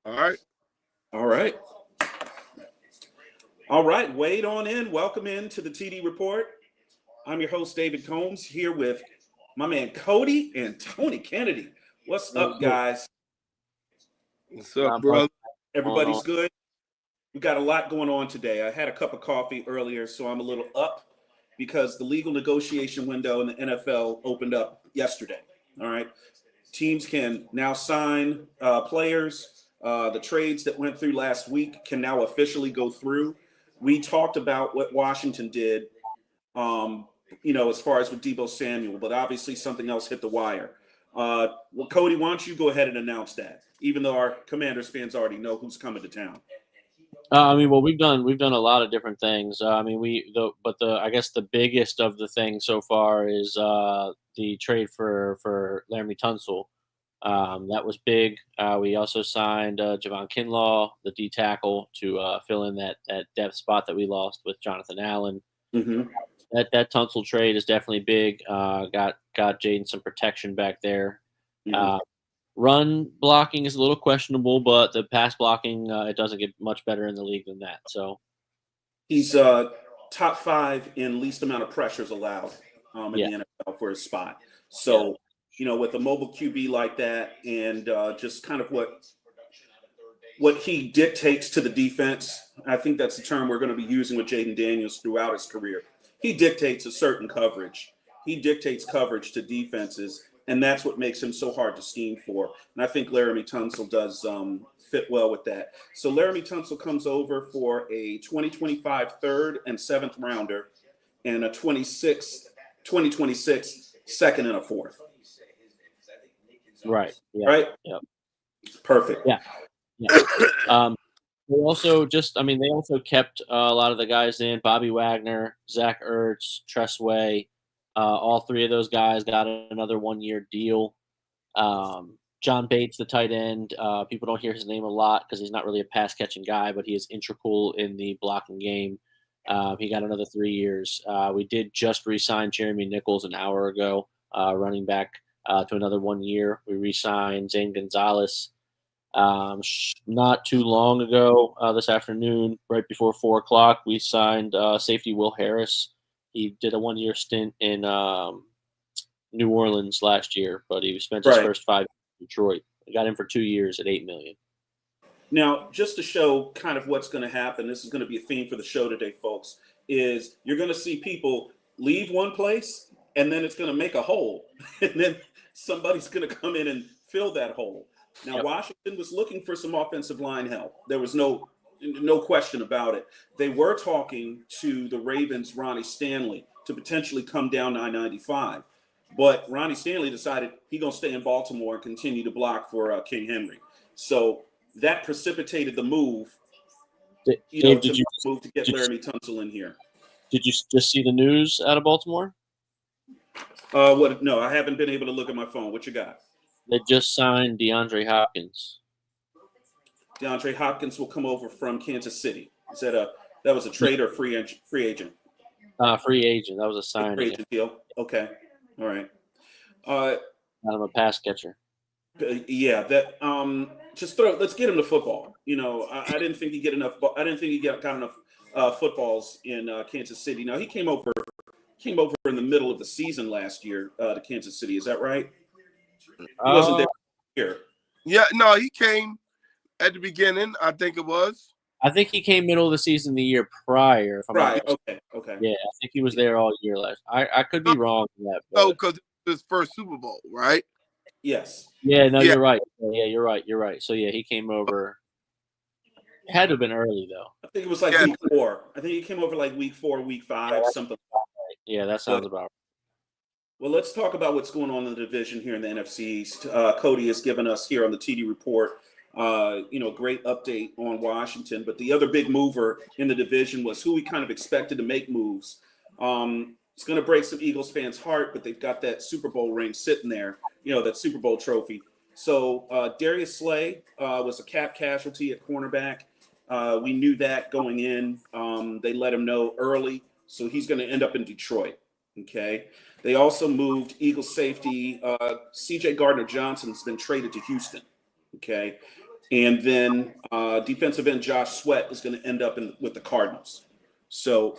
All right. All right. All right. Wade on in. Welcome in to the TD Report. I'm your host, David Combs, here with my man Cody and Tony Kennedy. What's up, guys? What's up, brother? Everybody's good? We got a lot going on today. I had a cup of coffee earlier, so I'm a little up because the legal negotiation window in the NFL opened up yesterday. All right. Teams can now sign players. The trades that went through last week can now officially go through. We talked about what Washington did, as far as with Deebo Samuel, but obviously something else hit the wire. Well, Cody, why don't you go ahead and announce that, even though our Commanders fans already know who's coming to town. We've done a lot of different things. I guess the biggest of the things so far is the trade for Laramie Tunsil. That was big. We also signed Javon Kinlaw, the D tackle, to fill in that depth spot that we lost with Jonathan Allen. Mm-hmm. That Tunsil trade is definitely big. Got Jaden some protection back there. Mm-hmm. Run blocking is a little questionable, but the pass blocking, it doesn't get much better in the league than that. So he's top 5 in least amount of pressures allowed in the NFL for his spot. So, with a mobile QB like that and just kind of what he dictates to the defense, I think that's the term we're going to be using with Jaden Daniels throughout his career. He dictates a certain coverage. He dictates coverage to defenses. And that's what makes him so hard to scheme for. And I think Laramie Tunsil does fit well with that. So Laramie Tunsil comes over for a 2025 third and seventh rounder and a 2026 second and a fourth. Right. Yeah. Right? Yep. Perfect. Yeah. They also kept a lot of the guys in. Bobby Wagner, Zach Ertz, Tressway. All three of those guys got another 1-year deal. John Bates, the tight end, people don't hear his name a lot because he's not really a pass-catching guy, but he is integral in the blocking game. He got another 3 years. We did just re-sign Jeremy Nichols an hour ago, running back to another 1 year. We re-signed Zane Gonzalez not too long ago, this afternoon, right before 4 o'clock. We signed safety Will Harris. He did a 1-year stint in New Orleans last year, but he spent his first 5 in Detroit. We got him for 2 years at $8 million. Now, just to show kind of what's going to happen, this is going to be a theme for the show today, folks, is you're going to see people leave one place, and then it's going to make a hole, and then somebody's going to come in and fill that hole. Now, Washington was looking for some offensive line help. There was no question about it. They were talking to the Ravens' Ronnie Stanley to potentially come down I-95. But Ronnie Stanley decided he's going to stay in Baltimore and continue to block for King Henry. So that precipitated the move, Dave, to get Laramie Tunsil in here. Did you just see the news out of Baltimore? No, I haven't been able to look at my phone. What you got? They just signed DeAndre Hopkins. DeAndre Hopkins will come over from Kansas City. Is that was a trade or free agent? Free agent. That was a signing. Free agent deal. Okay. All right. I'm a pass catcher. Yeah. That. Let's get him to football. I didn't think he get enough. I didn't think he got enough footballs in Kansas City. Now he came over in the middle of the season last year to Kansas City. Is that right? He wasn't there here. Yeah. No, he came at the beginning, I think it was. I think he came middle of the season the year prior. Right. Okay. Yeah, I think he was there all year last. I could be wrong on that. No, because it was his first Super Bowl, right? Yes. Yeah, no, you're right. Yeah, you're right. So, yeah, he came over. It had to have been early, though. I think it was like week 4. I think he came over like week 4, week 5, something. Yeah, that sounds about right. Well, let's talk about what's going on in the division here in the NFC East. Cody has given us here on the TD Report, great update on Washington. But the other big mover in the division was who we kind of expected to make moves. It's going to break some Eagles fans' heart, but they've got that Super Bowl ring sitting there, that Super Bowl trophy. So Darius Slay was a cap casualty at cornerback. We knew that going in. They let him know early, so he's going to end up in Detroit. Okay. They also moved Eagles safety. C.J. Gardner-Johnson's been traded to Houston. Okay. And then defensive end Josh Sweat is going to end up with the Cardinals. So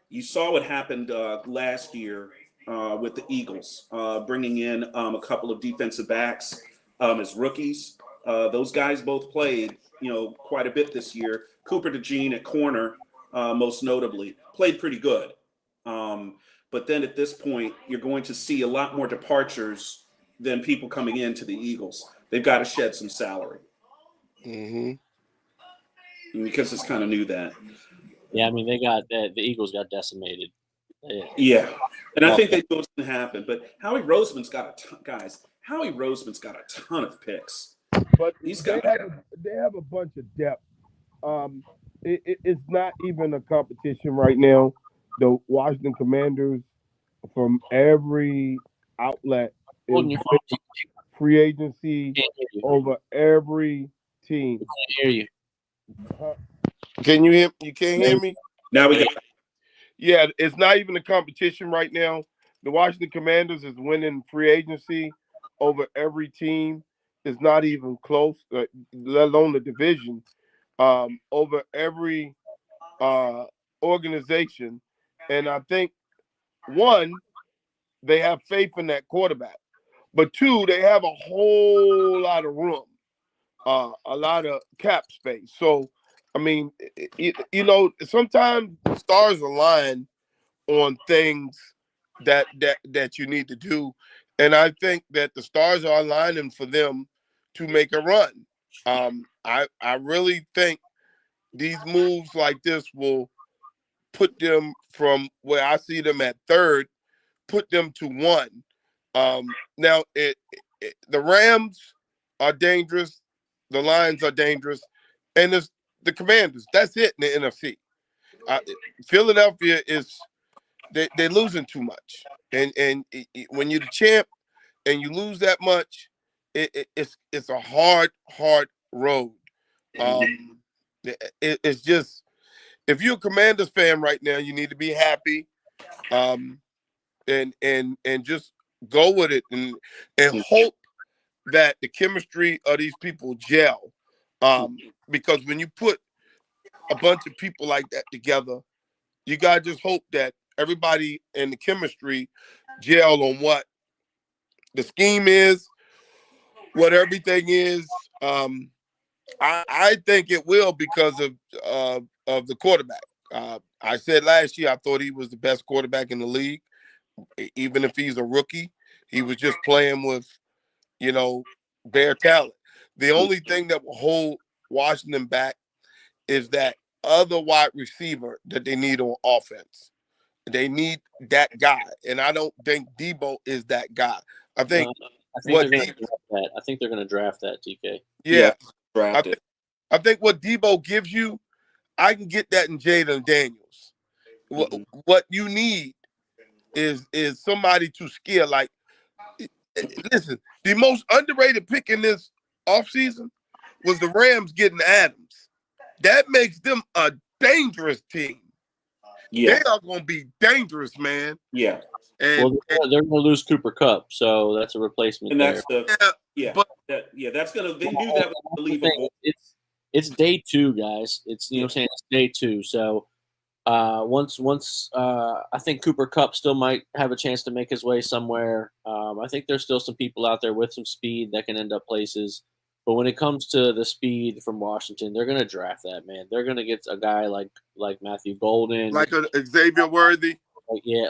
you saw what happened last year with the Eagles, bringing in a couple of defensive backs as rookies. Those guys both played, quite a bit this year. Cooper DeJean at corner, most notably, played pretty good. But then at this point, you're going to see a lot more departures than people coming into the Eagles. They've got to shed some salary. Mm-hmm. Because it's kind of new that. Yeah, I mean the Eagles got decimated. Yeah, and I think they know what's going to happen. But Howie Roseman's got Howie Roseman's got a ton of picks. But they have a bunch of depth. It's not even a competition right now. The Washington Commanders, from every outlet, is free agency over every team. I hear you. Can you hear? You can't hear me? Now we got. Yeah, it's not even a competition right now. The Washington Commanders is winning free agency over every team. It's not even close, let alone the division. Over every organization. And I think, one, they have faith in that quarterback. But two, they have a whole lot of room, a lot of cap space. So, I mean, sometimes the stars align on things that you need to do. And I think that the stars are aligning for them to make a run. I really think these moves like this will put them from where I see them at third, put them to one. Now, the Rams are dangerous, the Lions are dangerous, and it's the Commanders. That's it in the NFC. Philadelphia is they're losing too much, and when you're the champ and you lose that much, it's a hard road. It's just, if you're a Commanders fan right now, you need to be happy, and just go with it and hope that the chemistry of these people gel. Because when you put a bunch of people like that together, you gotta just hope that everybody in the chemistry gel on what the scheme is, what everything is. I think it will because of the quarterback. I said last year I thought he was the best quarterback in the league, even if he's a rookie. He was just playing with, bare talent. The only thing that will hold Washington back is that other wide receiver that they need on offense. They need that guy, and I don't think Debo is that guy. I think they're going to draft that. I think they're going to draft that, TK. Yeah, I think what Debo gives you, I can get that in Jaden Daniels. What you need is somebody to scale. Like, listen, the most underrated pick in this offseason was the Rams getting Adams. That makes them a dangerous team. Yeah. They are going to be dangerous, man. Yeah. And they're going to lose Cooper Kupp, so that's a replacement. And that's there. that's going to. They knew that was unbelievable. It's day two, guys. It's what I'm saying. It's day two. So once I think Cooper Kupp still might have a chance to make his way somewhere. I think there's still some people out there with some speed that can end up places. But when it comes to the speed from Washington, they're going to draft that, man. They're going to get a guy like Matthew Golden, like a Xavier Worthy.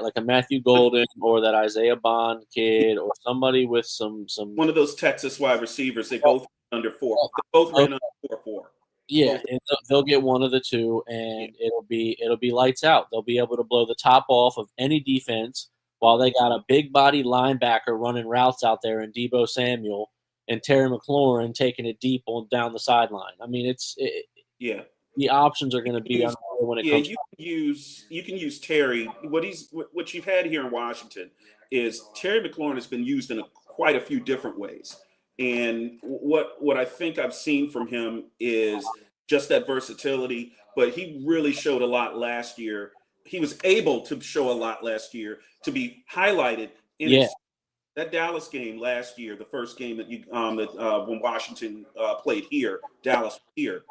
Like a Matthew Golden or that Isaiah Bond kid or somebody with some one of those Texas wide receivers. They both under 4. They both ran under 4.4. Yeah, and they'll get one of the two, and it'll be lights out. They'll be able to blow the top off of any defense while they got a big body linebacker running routes out there, and Debo Samuel and Terry McLaurin taking it deep on down the sideline. I mean, the options are going to be when it comes. You can use Terry. What you've had here in Washington is Terry McLaurin has been used in quite a few different ways. And what I think I've seen from him is just that versatility, but he really showed a lot last year. He was able to show a lot last year to be highlighted in that Dallas game last year, the first game that when Washington played here, Dallas here.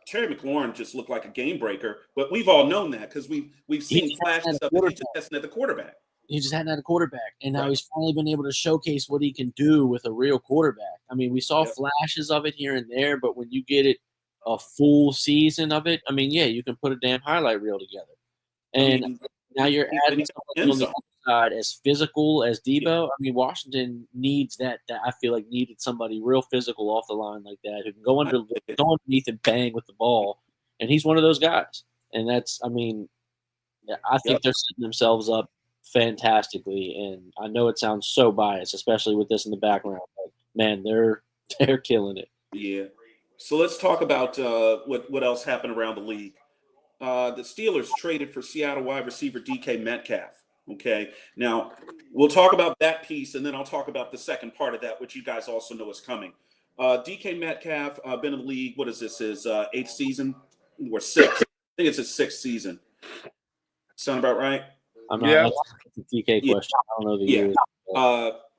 Terry McLaurin just looked like a game breaker, but we've all known that because we've seen flashes of it. He just hasn't had the quarterback. He just hadn't had a quarterback, and now he's finally been able to showcase what he can do with a real quarterback. I mean, we saw flashes of it here and there, but when you get it a full season of it, I mean, yeah, you can put a damn highlight reel together. And now you're adding something on the other side as physical as Debo. I mean, Washington needs that. I feel like needed somebody real physical off the line like that who can go underneath and bang with the ball, and he's one of those guys. And that's, I mean, I think they're setting themselves up fantastically, and I know it sounds so biased, especially with this in the background, but man, they're killing it. Yeah. So let's talk about what else happened around the league. The Steelers traded for Seattle wide receiver DK Metcalf. Okay. Now we'll talk about that piece, and then I'll talk about the second part of that, which you guys also know is coming. DK Metcalf been in the league. What is this? His 8th season or 6th? I think it's his 6th season. Sound about right? I'm not. That's a DK question. I don't know the years.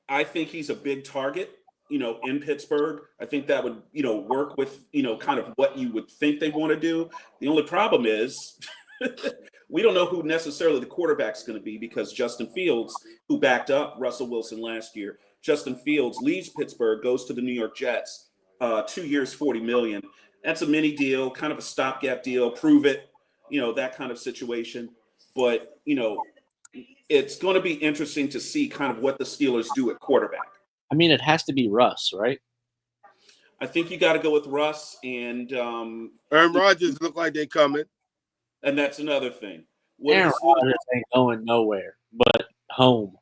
I think he's a big target. In Pittsburgh, I think that would, work with, kind of what you would think they want to do. The only problem is we don't know who necessarily the quarterback's going to be because Justin Fields, who backed up Russell Wilson last year, Justin Fields leaves Pittsburgh, goes to the New York Jets, 2 years, $40 million. That's a mini deal, kind of a stopgap deal, prove it, that kind of situation. But, it's going to be interesting to see kind of what the Steelers do at quarterback. I mean, it has to be Russ, right? I think you got to go with Russ and Aaron Rodgers look like they coming, and that's another thing. Aaron Rodgers ain't going nowhere but home.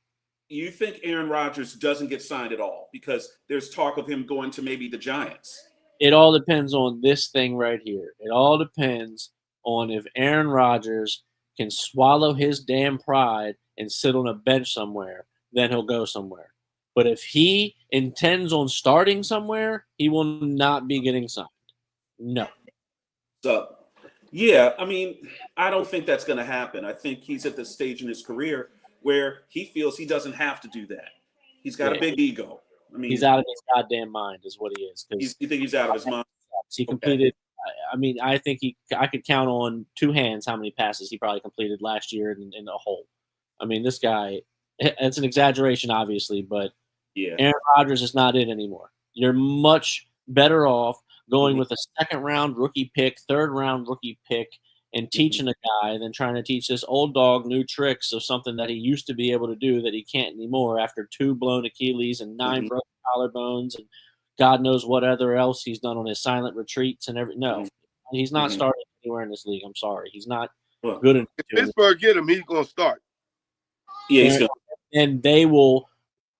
You think Aaron Rodgers doesn't get signed at all because there's talk of him going to maybe the Giants? It all depends on this thing right here. It all depends on if Aaron Rodgers can swallow his damn pride and sit on a bench somewhere, then he'll go somewhere. But if he intends on starting somewhere, he will not be getting signed. No. So, yeah, I mean, I don't think that's going to happen. I think he's at the stage in his career where he feels he doesn't have to do that. He's got a big ego. I mean, he's out of his goddamn mind is what he is. You think he's out of his mind? He completed I mean, I think I could count on 2 hands how many passes he probably completed last year in a whole. I mean, this guy, it's an exaggeration, obviously, but Aaron Rodgers is not it anymore. You're much better off going with a 2nd-round rookie pick, 3rd-round rookie pick, and teaching a guy than trying to teach this old dog new tricks of something that he used to be able to do that he can't anymore after 2 blown Achilles and 9 broken collarbones and God knows what other else he's done on his silent retreats and No, he's not starting anywhere in this league. I'm sorry. He's not good enough. If Pittsburgh get him, he's going to start. Yeah, he's going to. And they will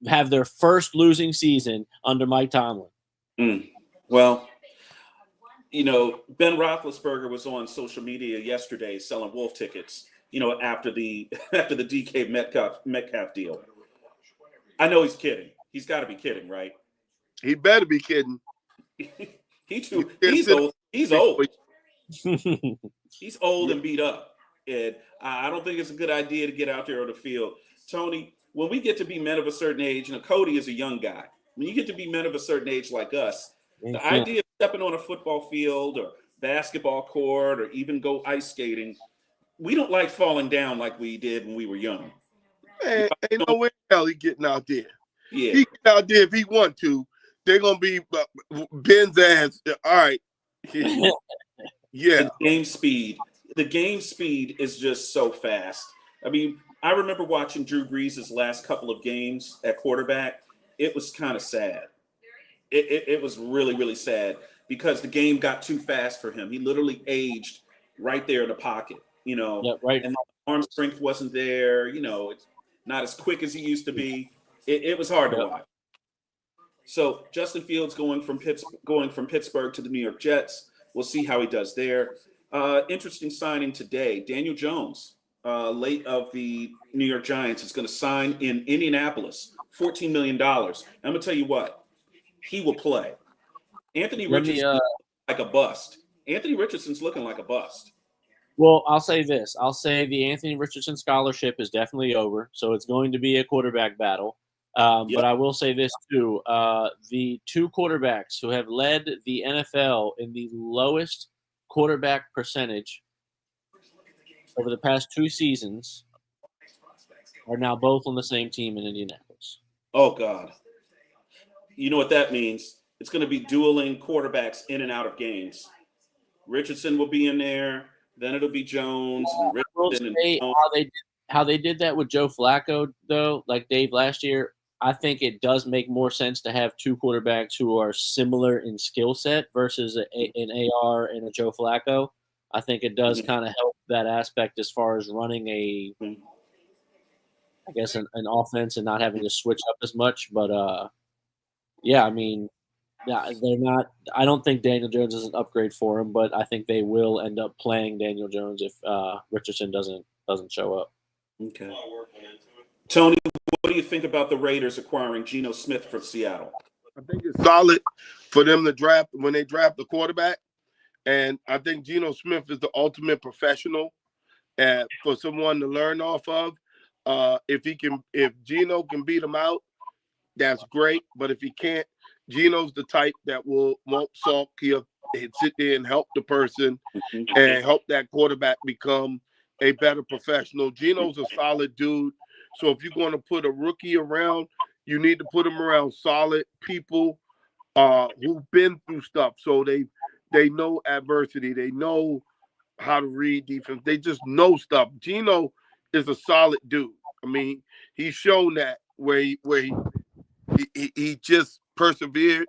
have their first losing season under Mike Tomlin. Well, Ben Roethlisberger was on social media yesterday selling wolf tickets, after the DK Metcalf deal. I know he's kidding. He's got to be kidding, right? He better be kidding. He's old. He's old. He's old and beat up. And I don't think it's a good idea to get out there on the field. Tony, when we get to be men of a certain age, Cody is a young guy. When you get to be men of a certain age like us, the idea of stepping on a football field or basketball court or even go ice skating, we don't like falling down like we did when we were young. Man, ain't no way the hell he getting out there. Yeah. He get out there if he want to. They're going to be Ben's ass. All right. Yeah. The game speed is just so fast. I mean, I remember watching Drew Brees' last couple of games at quarterback. It was kind of sad. It was really, really sad because the game got too fast for him. He literally aged right there in the pocket, right. And the arm strength wasn't there. It's not as quick as he used to be. It was hard to watch. So Justin Fields going from Pittsburgh to the New York Jets. We'll see how he does there. Interesting signing today. Daniel Jones, late of the New York Giants, is going to sign in Indianapolis, $14 million. I'm going to tell you what, he will play. Anthony Richardson like a bust. Anthony Richardson's looking like a bust. Well, I'll say this. I'll say the Anthony Richardson scholarship is definitely over, so it's going to be a quarterback battle. But I will say this too: the two quarterbacks who have led the NFL in the lowest quarterback percentage over the past 2 seasons are now both on the same team in Indianapolis. Oh God, you know what that means? It's going to be dueling quarterbacks in and out of games. Richardson will be in there. Then it'll be Jones and Richardson and Jones. How they did that with Joe Flacco, though, like Dave last year. I think it does make more sense to have two quarterbacks who are similar in skill set versus an AR and a Joe Flacco. I think it does kind of help that aspect as far as running I guess an offense and not having to switch up as much. But yeah, I mean, yeah, they're not. I don't think Daniel Jones is an upgrade for him, but I think they will end up playing Daniel Jones if Richardson doesn't show up. Okay. Tony, what do you think about the Raiders acquiring Geno Smith from Seattle? I think it's solid for them to draft when they draft the quarterback. And I think Geno Smith is the ultimate professional for someone to learn off of. If Geno can beat him out, that's great. But if he can't, Geno's the type that won't sulk. He'll sit there and help the person and help that quarterback become a better professional. Geno's a solid dude. So if you're going to put a rookie around, you need to put him around solid people who've been through stuff. So they know adversity. They know how to read defense. They just know stuff. Geno is a solid dude. I mean, he's shown that where he just persevered.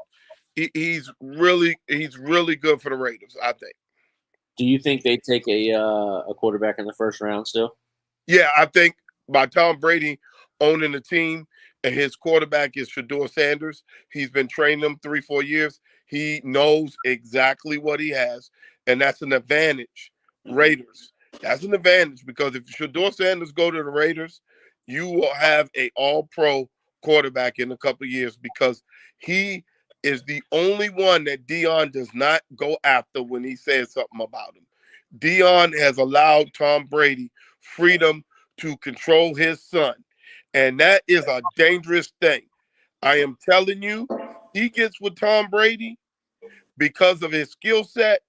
He's really good for the Raiders, I think. Do you think they take a quarterback in the first round still? Yeah, I think by Tom Brady owning the team and his quarterback is Shedeur Sanders, he's been training him 3-4 years. He knows exactly what he has, and that's an advantage. Raiders, that's an advantage because if Shedeur Sanders go to the Raiders, you will have a all-pro quarterback in a couple of years because he is the only one that Dion does not go after when he says something about him. Dion has allowed Tom Brady freedom to control his son, and that is a dangerous thing. I am telling you, he gets with Tom Brady because of his skill set.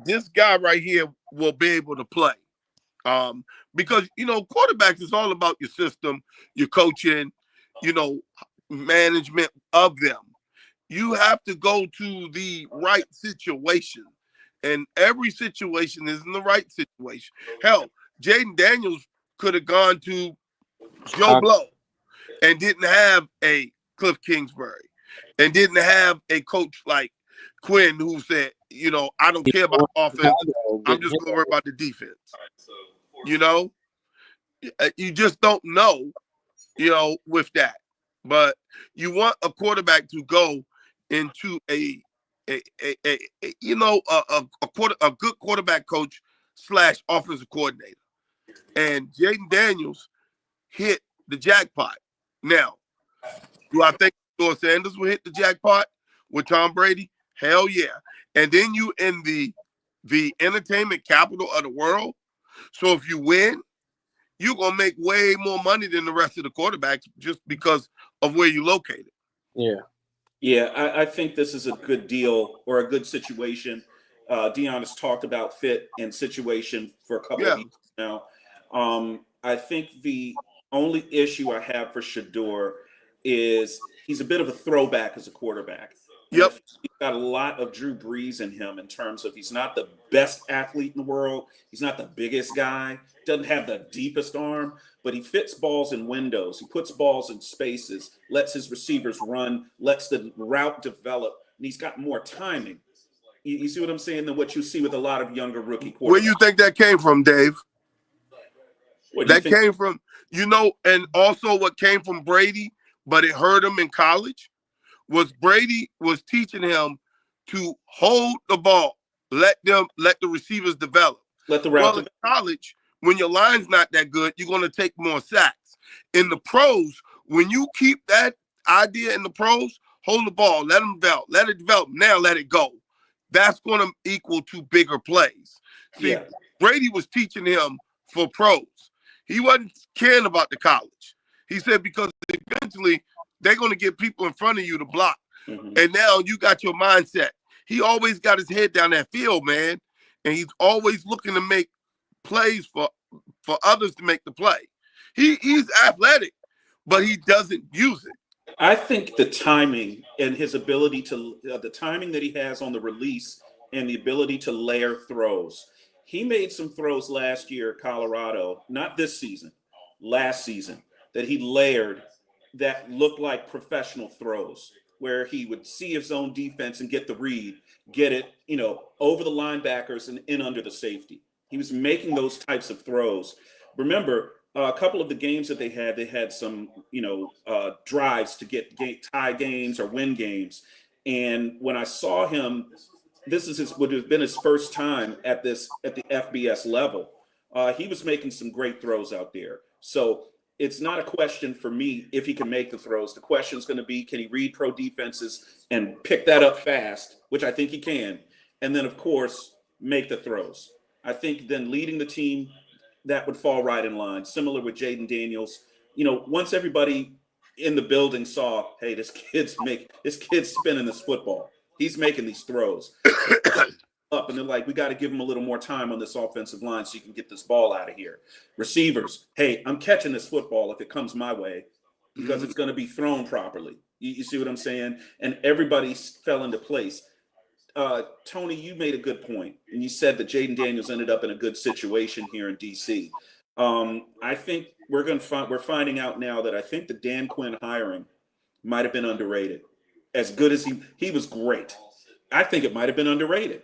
This guy right here will be able to play. Because, quarterbacks is all about your system, your coaching, management of them. You have to go to the right situation. And every situation isn't the right situation. Hell, Jaden Daniels could have gone to Joe Blow and didn't have a Cliff Kingsbury and didn't have a coach like Quinn who said, I don't care about offense. I'm just going to worry about the defense. You just don't know, with that. But you want a quarterback to go into a good quarterback coach / offensive coordinator. And Jaden Daniels hit the jackpot. Now, do I think Shedeur Sanders will hit the jackpot with Tom Brady? Hell yeah. And then you in the entertainment capital of the world. So if you win, you're going to make way more money than the rest of the quarterbacks just because of where you're located. Yeah. Yeah, I think this is a good deal or a good situation. Dion has talked about fit and situation for a couple of years now. I think the only issue I have for Shedeur is he's a bit of a throwback as a quarterback. Yep. He's got a lot of Drew Brees in him in terms of he's not the best athlete in the world. He's not the biggest guy. Doesn't have the deepest arm, but he fits balls in windows. He puts balls in spaces, lets his receivers run, lets the route develop, and he's got more timing. You see what I'm saying than what you see with a lot of younger rookie quarterbacks. Where you think that came from, Dave? That came from, and also what came from Brady, but it hurt him in college, was Brady was teaching him to hold the ball, let the receivers develop. Let the route in college, when your line's not that good, you're going to take more sacks. In the pros, when you keep that idea in the pros, hold the ball, let it develop, now let it go. That's going to equal to bigger plays. See, Brady was teaching him for pros. He wasn't caring about the college. He said because eventually they're going to get people in front of you to block. Mm-hmm. And now you got your mindset. He always got his head down that field, man. And he's always looking to make plays for others to make the play. He's athletic, but he doesn't use it. I think the timing and his ability to the timing that he has on the release and the ability to layer throws. He made some throws last year at Colorado, not this season, last season, that he layered that looked like professional throws, where he would see his own defense and get the read, get it, over the linebackers and in under the safety. He was making those types of throws. Remember, a couple of the games that they had some, drives to get tie games or win games. And when I saw him, would have been his first time at the FBS level. He was making some great throws out there. So it's not a question for me if he can make the throws. The question is going to be, can he read pro defenses and pick that up fast, which I think he can. And then, of course, make the throws. I think then leading the team, that would fall right in line. Similar with Jaden Daniels. Once everybody in the building saw, hey, this kid's spinning this football. He's making these throws. Up and they're like, we got to give him a little more time on this offensive line so you can get this ball out of here. Receivers, hey, I'm catching this football if it comes my way because it's going to be thrown properly. You see what I'm saying? And everybody fell into place. Tony, you made a good point, and you said that Jaden Daniels ended up in a good situation here in DC. I think we're finding out now that I think the Dan Quinn hiring might have been underrated. As good as he was great, I think it might have been underrated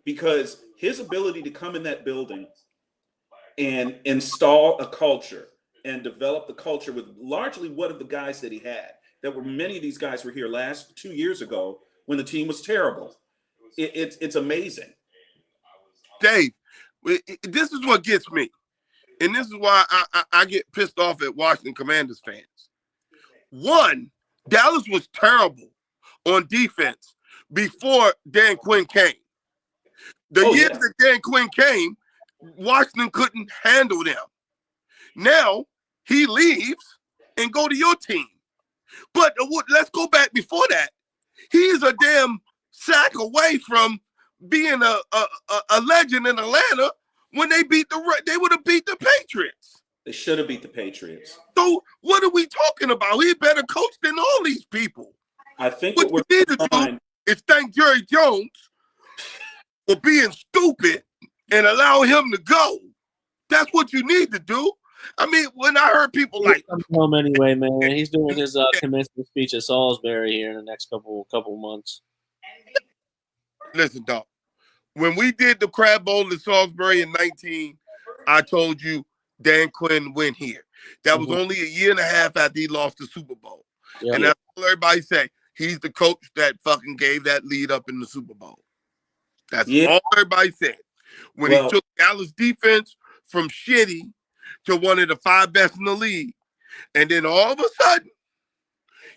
because his ability to come in that building and install a culture and develop the culture with largely one of the guys that he had. Many of these guys were here 2 years ago when the team was terrible. It's amazing. Dave, this is what gets me. And this is why I get pissed off at Washington Commanders fans. One, Dallas was terrible on defense before Dan Quinn came. The years that Dan Quinn came, Washington couldn't handle them. Now, he leaves and go to your team. But let's go back before that. He's a damn sack away from being a legend in Atlanta when they would have beat the Patriots. They should have beat the Patriots. So what are we talking about? He's better coach than all these people. I think what we need to do is thank Jerry Jones for being stupid and allow him to go. That's what you need to do. I mean, when I heard people like home anyway, man, he's doing his commencement speech at Salisbury here in the next couple months. Listen, dog. When we did the Crab Bowl in Salisbury in 19, I told you Dan Quinn went here. That was only a year and a half after he lost the Super Bowl. Yeah, and that's all everybody say. He's the coach that fucking gave that lead up in the Super Bowl. That's all everybody said. When he took Dallas defense from shitty to one of the 5 best in the league. And then all of a sudden,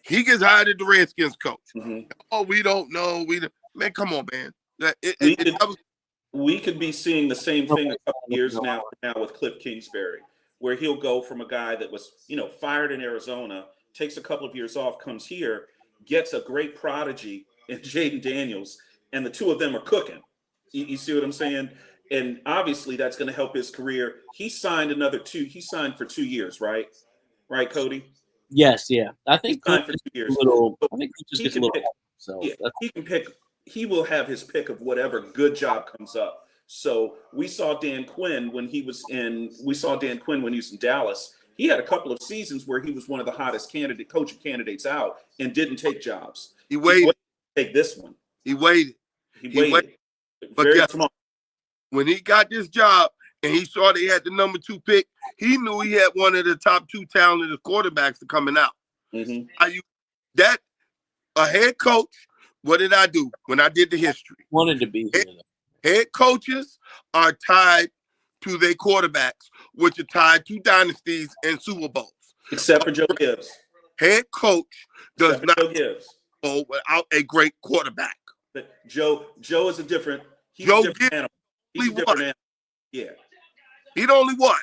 he gets hired as the Redskins coach. Oh, we don't know. Man, come on, man. We could be seeing the same thing a couple years now with Cliff Kingsbury, where he'll go from a guy that was, fired in Arizona, takes a couple of years off, comes here, gets a great prodigy in Jaden Daniels, and the two of them are cooking. You see what I'm saying? And obviously that's going to help his career. He signed He signed for 2 years, right? Right, Cody? Yes, yeah. I think he signed for 2 years. I think he just gets a little. He can pick. He will have his pick of whatever good job comes up. So we saw Dan Quinn when he was in Dallas. He had a couple of seasons where he was one of the hottest coaching candidates out and didn't take jobs. He waited. Take this one. He waited. But very smart. When he got this job and he saw they had the number 2 pick, he knew he had one of the top 2 talented quarterbacks coming out. A head coach. What did I do when I did the history? Wanted to be here. Head coaches are tied to their quarterbacks, which are tied to dynasties and Super Bowls. Except for Joe Gibbs. Head coach does not go without a great quarterback. But Joe is a different. He's a different animal. He's a different animal. Yeah. He'd only won.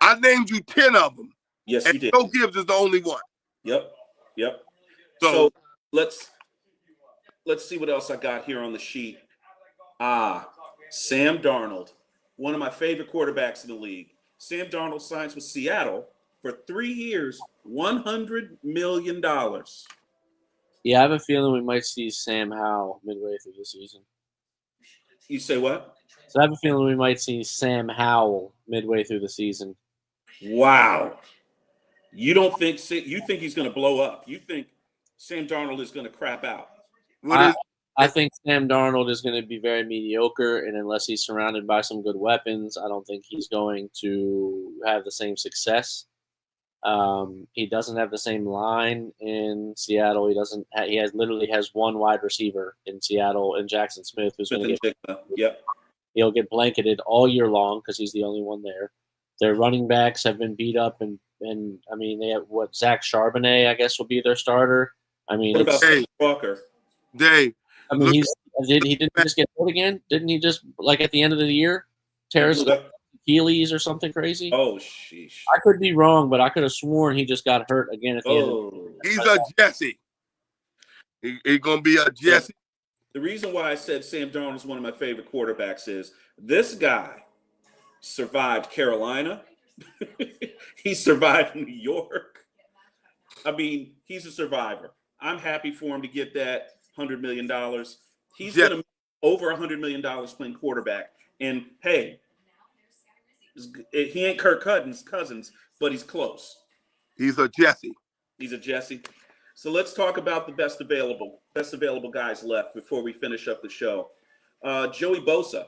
I named you 10 of them. Yes, And you did. Joe Gibbs is the only one. Yep. So, So let's see what else I got here on the sheet. Sam Darnold, one of my favorite quarterbacks in the league. Sam Darnold signs with Seattle for 3 years, $100 million. Yeah, I have a feeling we might see Sam Howell midway through the season. You say what? So I have a feeling we might see Sam Howell midway through the season. Wow. You don't think he's going to blow up? You think Sam Darnold is going to crap out? I think Sam Darnold is going to be very mediocre, and unless he's surrounded by some good weapons, I don't think he's going to have the same success. He doesn't have the same line in Seattle. He literally has one wide receiver in Seattle, in Jackson Smith, who's going to get he'll get blanketed all year long because he's the only one there. Their running backs have been beat up, and I mean they have Zach Charbonnet, I guess, will be their starter. I mean, what about Walker? Dave. I mean, he didn't just get hurt again. Didn't he just at the end of the year tear his Achilles or something crazy? Oh, sheesh. I could be wrong, but I could have sworn he just got hurt again at the end. He's a Jesse. He's gonna be a Jesse. The reason why I said Sam Darnold is one of my favorite quarterbacks is this guy survived Carolina. He survived New York. I mean, he's a survivor. I'm happy for him to get that $100 million. He's going to make over $100 million playing quarterback. And hey, he ain't Kirk Cousins, but he's close. He's a Jesse. So let's talk about the best available guys left before we finish up the show. Joey Bosa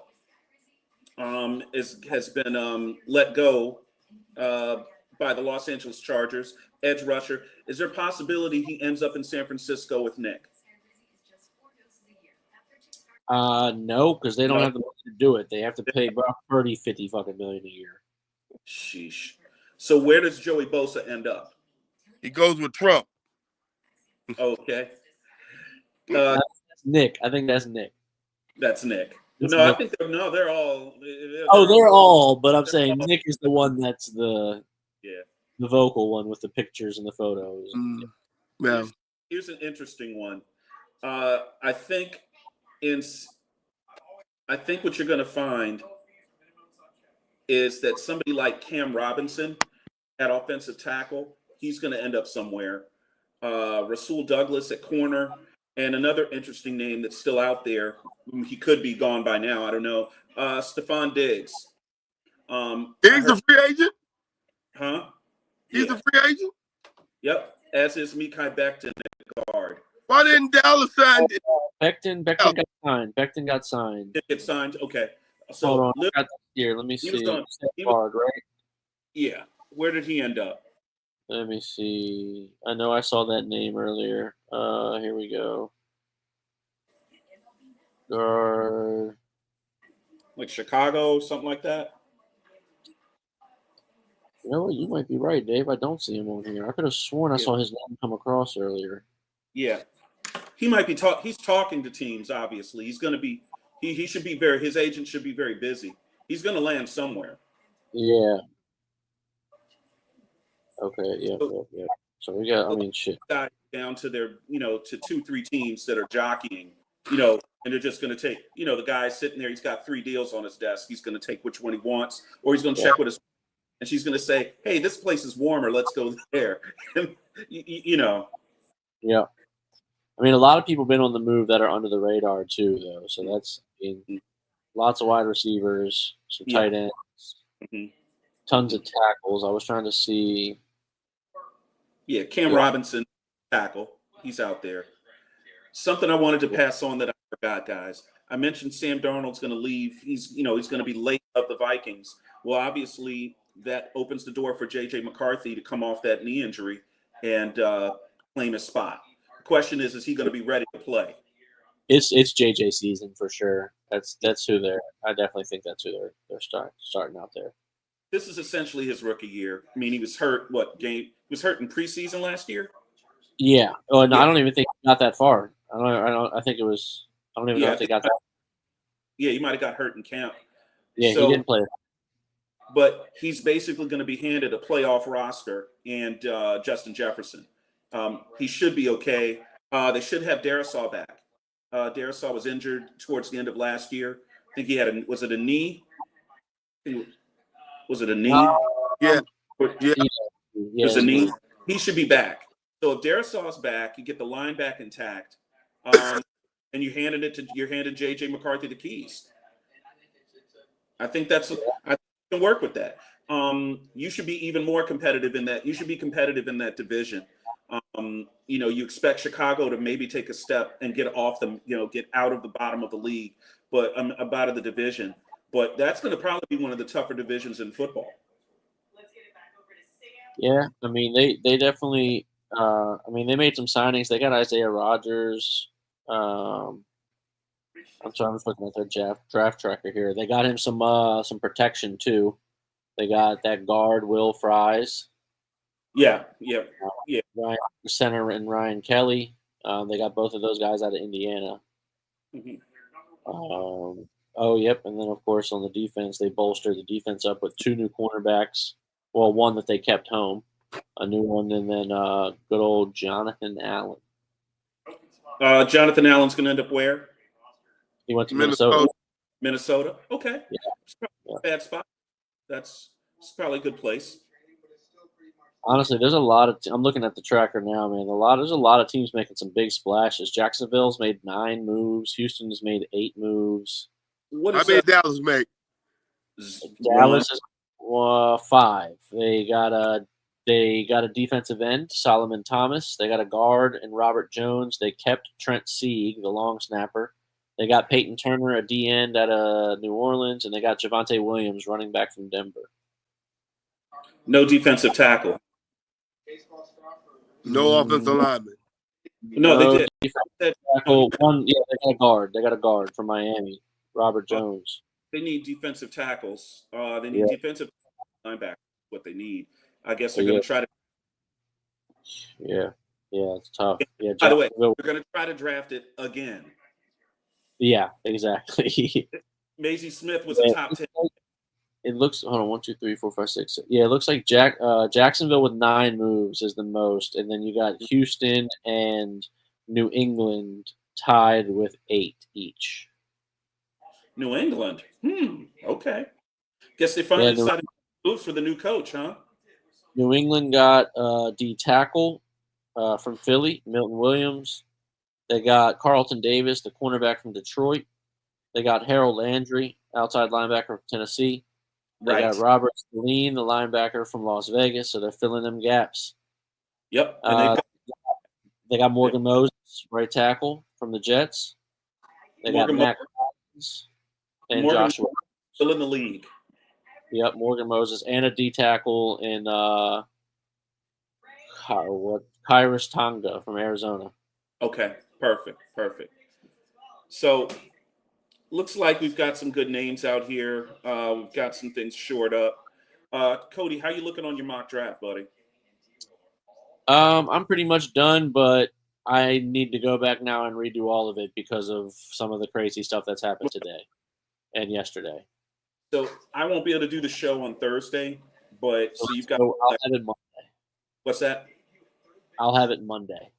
has been let go by the Los Angeles Chargers, edge rusher. Is there a possibility he ends up in San Francisco with Nick? No, because they don't have the money to do it. They have to pay Brock Purdy $50 fucking million a year. Sheesh. So where does Joey Bosa end up? He goes with Trump. Okay. That's Nick. I think that's Nick. That's Nick. That's no, Nick. I think they're all. They're all. But I'm saying Nick is the one that's the vocal one with the pictures and the photos. Yeah. Here's an interesting one. I think what you're going to find is that somebody like Cam Robinson at offensive tackle, he's going to end up somewhere. Rasul Douglas at corner, and another interesting name that's still out there. He could be gone by now. I don't know. Stephon Diggs. Diggs a free agent? Huh? He's a free agent? Yep. As is Mekhi Becton at guard. Why didn't Dallas sign it? Becton got signed. Becton got signed. Did get signed? Okay. So hold on. Here, let me see. Guard, right? Yeah. Where did he end up? Let me see. I know I saw that name earlier. Here we go. Guard. Like Chicago, something like that? You know what? You might be right, Dave. I don't see him on here. I could have sworn I saw his name come across earlier. Yeah. He might be he's talking to teams, obviously. He's going to be he should be his agent should be very busy. He's going to land somewhere. Yeah. Okay, yeah. So we got, shit. Down to their, to 2-3 teams that are jockeying, and they're just going to take, the guy sitting there, he's got 3 deals on his desk. He's going to take which one he wants, or he's going to check with his, and she's going to say, hey, this place is warmer. Let's go there. Yeah. I mean, a lot of people have been on the move that are under the radar too, though. So that's lots of wide receivers, some tight ends, tons of tackles. I was trying to see. Yeah, Cam Robinson, tackle. He's out there. Something I wanted to pass on that I forgot, guys. I mentioned Sam Darnold's going to leave. He's going to be late of the Vikings. Well, obviously, that opens the door for J.J. McCarthy to come off that knee injury and claim his spot. The question is he going to be ready to play? It's JJ season for sure. That's who they're. I definitely think that's who they're starting out there. This is essentially his rookie year. I mean, he was hurt. He was hurt in preseason last year? Yeah. Oh no, I don't even think he got that far. I think it was. I don't even know if they got that. Yeah, he might have got hurt in camp. Yeah, he didn't play. but he's basically going to be handed a playoff roster and Justin Jefferson. He should be okay. They should have Darisaw back. Darisaw was injured towards the end of last year. I think he had was it a knee? Was it a knee? Yeah. Yeah, It was a knee. He should be back. So if Darisaw's back, you get the line back intact, and you're handing JJ McCarthy the keys. I think I can work with that. You should be even more competitive in that. You should be competitive in that division. You expect Chicago to maybe take a step and get off the, get out of the bottom of the league, but out of the division. But that's going to probably be one of the tougher divisions in football. Yeah, I mean they definitely. They made some signings. They got Isaiah Rodgers. I'm sorry, I'm just looking at their draft tracker here. They got him some protection too. They got that guard Will Fries. Yeah. Ryan Center and Ryan Kelly. They got both of those guys out of Indiana. Mm-hmm. Yep, and then of course on the defense they bolstered the defense up with 2 new cornerbacks. Well, one that they kept home, a new one, and then good old Jonathan Allen. Jonathan Allen's going to end up where? He went to Minnesota. Minnesota. Okay. Yeah. It's probably a bad spot. It's probably a good place. Honestly, there's a lot of. I'm looking at the tracker now, man. There's a lot of teams making some big splashes. Jacksonville's made 9 moves. Houston's made 8 moves. How many Dallas make? Dallas is 5. They got a defensive end, Solomon Thomas. They got a guard and Robert Jones. They kept Trent Sieg, the long snapper. They got Peyton Turner, a D end out of New Orleans, and they got Javonte Williams, running back from Denver. No defensive tackle. No offensive lineman. No, they did. Tackle. They got a guard. They got a guard from Miami, Robert Jones. They need defensive tackles. They need defensive linebackers. What they need. I guess they're going to try to. Yeah, it's tough. Yeah. By the way, they're going to try to draft it again. Yeah, exactly. Maisie Smith was a top 10. It looks. Hold on, 1, 2, 3, 4, 5, 6. Yeah, it looks like Jacksonville with 9 moves is the most, and then you got Houston and New England tied with 8 each. New England. Okay. Guess they finally decided to move for the new coach, huh? New England got D tackle from Philly, Milton Williams. They got Carlton Davis, the cornerback from Detroit. They got Harold Landry, outside linebacker from Tennessee. They got Robert Spillane, the linebacker from Las Vegas, so they're filling them gaps. Yep. They got Morgan Moses, right tackle from the Jets. They got Matt Collins and Joshua. Still in the league. Yep, Morgan Moses and a D tackle in Kairos Tonga from Arizona. Okay, perfect. So looks like we've got some good names out here. We've got some things shored up. Cody, how you looking on your mock draft, buddy? I'm pretty much done, but I need to go back now and redo all of it because of some of the crazy stuff that's happened today and yesterday. So I won't be able to do the show on Thursday, but so you've got. I'll have it Monday. What's that? I'll have it Monday.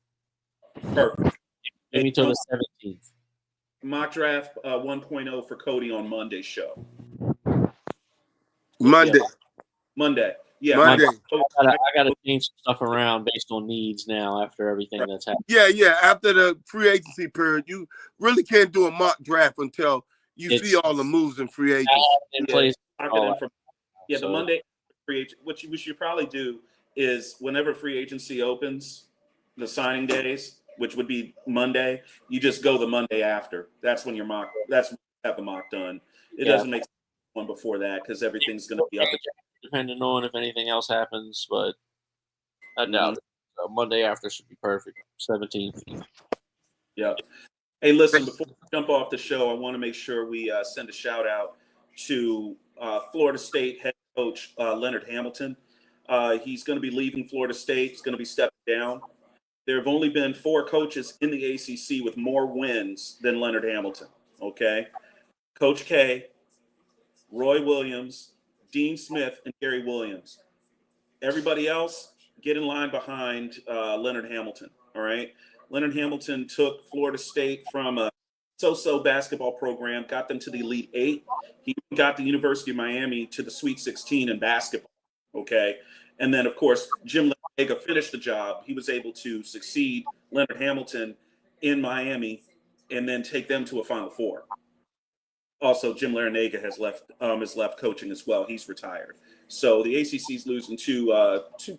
Perfect. Give me till the 17th. Mock draft 1.0 for Cody on Monday's show. Monday. Yeah. Monday. I gotta change some stuff around based on needs now after everything that's happened. Yeah. After the free agency period, you really can't do a mock draft until you see all the moves in free agency. The Monday free agent. What you should probably do is whenever free agency opens, the signing days, which would be Monday, you just go the Monday after. That's when your mock. That's when you have the mock done. It doesn't make one before that because everything's going to be up. Depending on if anything else happens, but I doubt it. So Monday after should be perfect. 17th. Yeah. Hey, listen, before we jump off the show, I want to make sure we send a shout out to Florida State head coach Leonard Hamilton. He's going to be leaving Florida State. He's going to be stepping down. There have only been 4 coaches in the ACC with more wins than Leonard Hamilton. Okay. Coach K, Roy Williams, Dean Smith, and Gary Williams. Everybody else, get in line behind Leonard Hamilton. All right. Leonard Hamilton took Florida State from a so-so basketball program, got them to the Elite Eight. He got the University of Miami to the Sweet 16 in basketball. Okay. And then, of course, Jim Larrañaga finished the job. He was able to succeed Leonard Hamilton in Miami and then take them to a Final Four. Also, Jim Larrañaga has left coaching as well. He's retired. So the ACC's losing two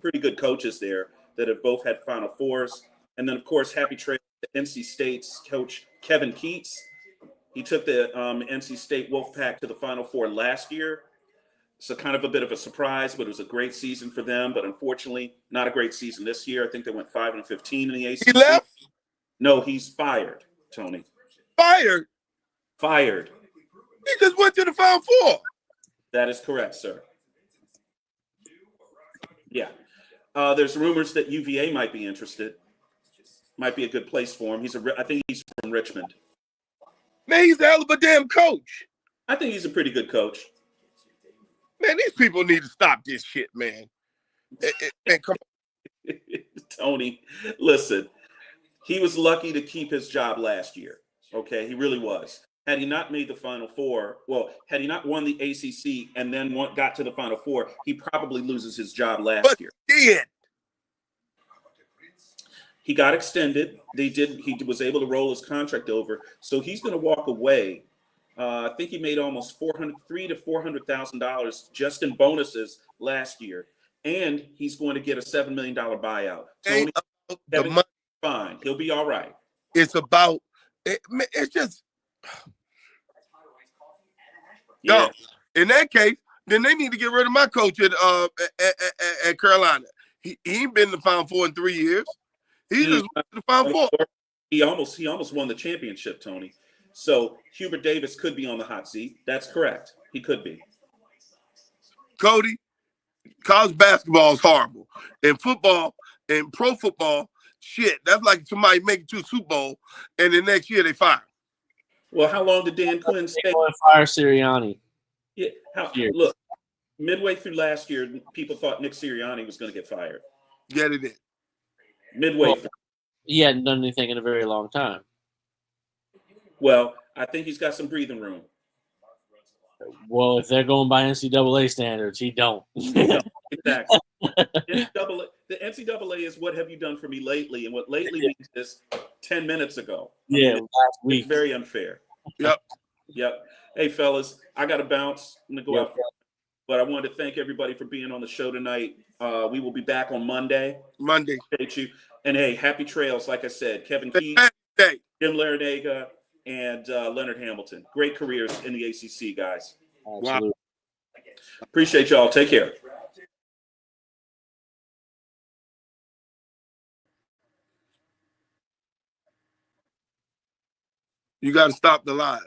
pretty good coaches there that have both had Final Fours. And then, of course, happy trail to NC State's coach Kevin Keats. He took the NC State Wolfpack to the Final Four last year. So kind of a bit of a surprise, but it was a great season for them. But unfortunately, not a great season this year. I think they went 5-15 in the ACC. He left? No, he's fired, Tony. Fired? Fired. He just went to the Final Four. That is correct, sir. Yeah. There's rumors that UVA might be interested. Might be a good place for him. I think he's from Richmond. Man, he's a hell of a damn coach. I think he's a pretty good coach. Man, these people need to stop this shit, man. Man, come on. Tony, listen. He was lucky to keep his job last year. Okay, he really was. Had he not made the Final Four, had he not won the ACC and then got to the Final Four, he probably loses his job last year. He got extended. He was able to roll his contract over, so he's going to walk away. I think he made almost $300,000 to $400,000 just in bonuses last year, and he's going to get a $7 million buyout. Tony, the money. Fine, he'll be all right. It's about it. It's just. Yeah. No, in that case, then they need to get rid of my coach at Carolina. He ain't been in the Final Four in 3 years. He just went to the Final Four. He almost won the championship, Tony. So Hubert Davis could be on the hot seat. That's correct. He could be. Cody, college basketball is horrible. In football and pro football, shit, that's like somebody make it to a Super Bowl and the next year they fire. Well, how long did Dan Quinn stay? Fire Sirianni. Yeah. Look, midway through last year, people thought Nick Sirianni was going to get fired. Yeah, they did. Midway through. He hadn't done anything in a very long time. Well, I think he's got some breathing room. Well, if they're going by NCAA standards, he don't. Exactly. The NCAA is what have you done for me lately? And what lately means is 10 minutes ago. Yeah, last week. It's very unfair. Yep. Hey, fellas, I got to bounce. I'm going to go out. But I wanted to thank everybody for being on the show tonight. We will be back on Monday. Appreciate you. And, hey, happy trails, like I said. Kevin Keats, Jim Larrañaga, and Leonard Hamilton. Great careers in the ACC, guys. Absolutely. Wow. Appreciate y'all. Take care. You got to stop the live.